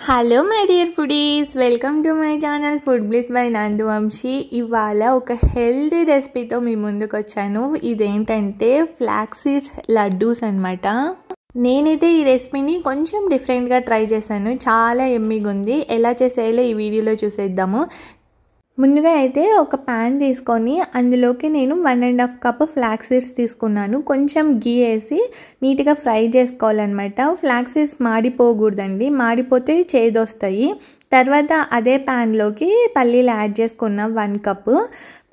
Hello my dear foodies, welcome to my channel food bliss by నందు వంశీ. ఇవాళ ఒక healthy రెసిపీతో మీ ముందుకు వచ్చాను. ఇదేంటంటే ఫ్లాక్స్ సీడ్స్ లడ్డూస్ అనమాట. నేనైతే ఈ రెసిపీని కొంచెం డిఫరెంట్గా ట్రై చేశాను. చాలా ఎమ్మీగా ఉంది. ఎలా చేసేయాలో ఈ వీడియోలో చూసేద్దాము. ముందుగా అయితే ఒక ప్యాన్ తీసుకొని అందులోకి నేను 1.5 కప్ ఫ్లాక్స్ సీడ్స్ తీసుకున్నాను. కొంచెం గీ వేసి నీట్గా ఫ్రై చేసుకోవాలన్నమాట. ఫ్లాక్స్ సీడ్స్ మాడిపోకూడదండి, మాడిపోతే చేదొస్తాయి. తర్వాత అదే ప్యాన్లోకి పల్లీలు యాడ్ చేసుకున్న 1 కప్.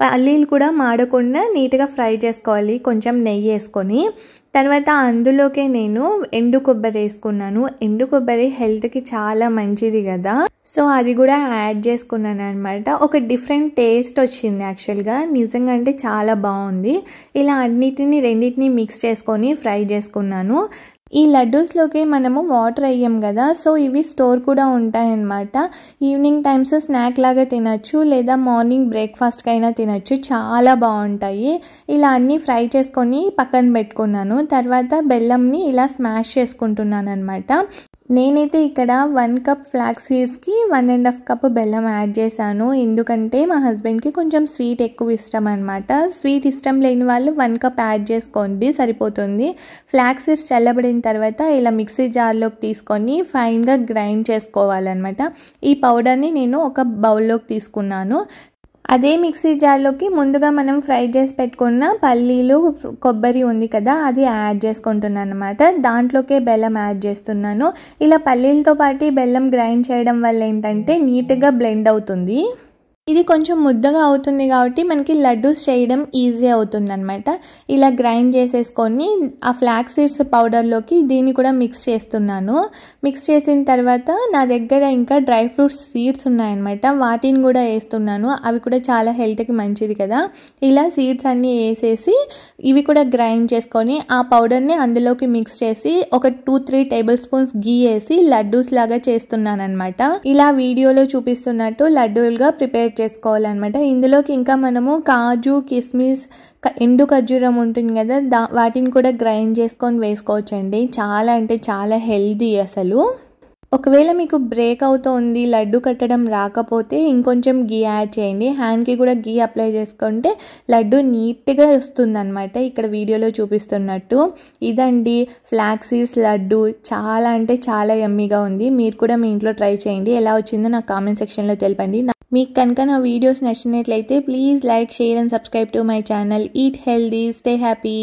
పల్లీలు కూడా మాడకుండా నీట్గా ఫ్రై చేసుకోవాలి, కొంచెం నెయ్యి వేసుకొని. తర్వాత అందులోకే నేను ఎండు కొబ్బరి వేసుకున్నాను. ఎండు కొబ్బరి హెల్త్కి చాలా మంచిది కదా, సో అది కూడా యాడ్ చేసుకున్నాను అనమాట. ఒక డిఫరెంట్ టేస్ట్ వచ్చింది యాక్చువల్గా, నిజంగా అంటే చాలా బాగుంది. ఇలా రెండింటిని మిక్స్ చేసుకొని ఫ్రై చేసుకున్నాను. ఈ లడ్డూస్లోకి మనము వాటర్ వేయం కదా, సో ఇవి స్టోర్ కూడా ఉంటాయన్నమాట. ఈవినింగ్ టైమ్స్ స్నాక్ లాగా తినచ్చు, లేదా మార్నింగ్ బ్రేక్ఫాస్ట్కి అయినా తినచ్చు. చాలా బాగుంటాయి. ఇలా అన్నీ ఫ్రై చేసుకొని పక్కన పెట్టుకున్నాను. తర్వాత బెల్లంని ఇలా స్మాష్ చేసుకుంటున్నాను అనమాట. నేనైతే ఇక్కడ 1 కప్ ఫ్లాక్స్ సీడ్స్కి 1.5 కప్ బెల్లం యాడ్ చేశాను. ఎందుకంటే మా హస్బెండ్కి కొంచెం స్వీట్ ఎక్కువ ఇష్టం అనమాట. స్వీట్ ఇష్టం లేని వాళ్ళు 1 కప్ యాడ్ చేసుకోండి, సరిపోతుంది. ఫ్లాక్స్ సీడ్స్ చల్లబడిన తర్వాత ఇలా మిక్సీ జార్లోకి తీసుకొని ఫైన్గా గ్రైండ్ చేసుకోవాలన్నమాట. ఈ పౌడర్ని నేను ఒక బౌల్లోకి తీసుకున్నాను. అదే మిక్సీ జార్లోకి ముందుగా మనం ఫ్రై చేసి పెట్టుకున్న పల్లీలు, కొబ్బరి ఉంది కదా, అది యాడ్ చేసుకుంటున్నాను అనమాట. దాంట్లోకే బెల్లం యాడ్ చేస్తున్నాను. ఇలా పల్లీలతో పాటు బెల్లం గ్రైండ్ చేయడం వల్ల ఏంటంటే నీట్గా బ్లెండ్ అవుతుంది. ఇది కొంచెం ముద్దగా అవుతుంది కాబట్టి మనకి లడ్డూస్ చేయడం ఈజీ అవుతుంది అనమాట. ఇలా గ్రైండ్ చేసేసుకొని ఆ ఫ్లాక్స్ సీడ్స్ పౌడర్లోకి దీన్ని కూడా మిక్స్ చేస్తున్నాను. మిక్స్ చేసిన తర్వాత నా దగ్గర ఇంకా డ్రై ఫ్రూట్స్ సీడ్స్ ఉన్నాయన్నమాట, వాటిని కూడా వేస్తున్నాను. అవి కూడా చాలా హెల్త్కి మంచిది కదా. ఇలా సీడ్స్ అన్నీ వేసేసి ఇవి కూడా గ్రైండ్ చేసుకొని ఆ పౌడర్ని అందులోకి మిక్స్ చేసి ఒక 2-3 టేబుల్ స్పూన్స్ గీ వేసి లడ్డూస్ లాగా చేస్తున్నాను అనమాట. ఇలా వీడియోలో చూపిస్తున్నట్టు లడ్డూలుగా ప్రిపేర్ చేసుకోవాలన్నమాట. ఇందులోకి ఇంకా మనము కాజు, కిస్మిస్, ఎండు ఖర్జూరం ఉంటుంది కదా, వాటిని కూడా గ్రైండ్ చేసుకొని వేసుకోవచ్చండి. చాలా అంటే చాలా హెల్తీ అసలు. ఒకవేళ మీకు బ్రేక్ అవుతుంది, లడ్డు కట్టడం రాకపోతే ఇంకొంచెం గీ యాడ్ చేయండి. హ్యాండ్కి కూడా గీ అప్లై చేసుకుంటే లడ్డు నీట్గా వస్తుందన్నమాట, ఇక్కడ వీడియోలో చూపిస్తున్నట్టు. ఇదండి ఫ్లాక్స్ సీడ్స్ లడ్డు. చాలా అంటే చాలా యమ్మీగా ఉంది. మీరు కూడా మీ ఇంట్లో ట్రై చేయండి. ఎలా వచ్చిందో నాకు కామెంట్ సెక్షన్లో తెలపండి. మీకు కనుక నా వీడియోస్ నచ్చినట్లయితే please like, share and subscribe to my channel. Eat healthy, stay happy.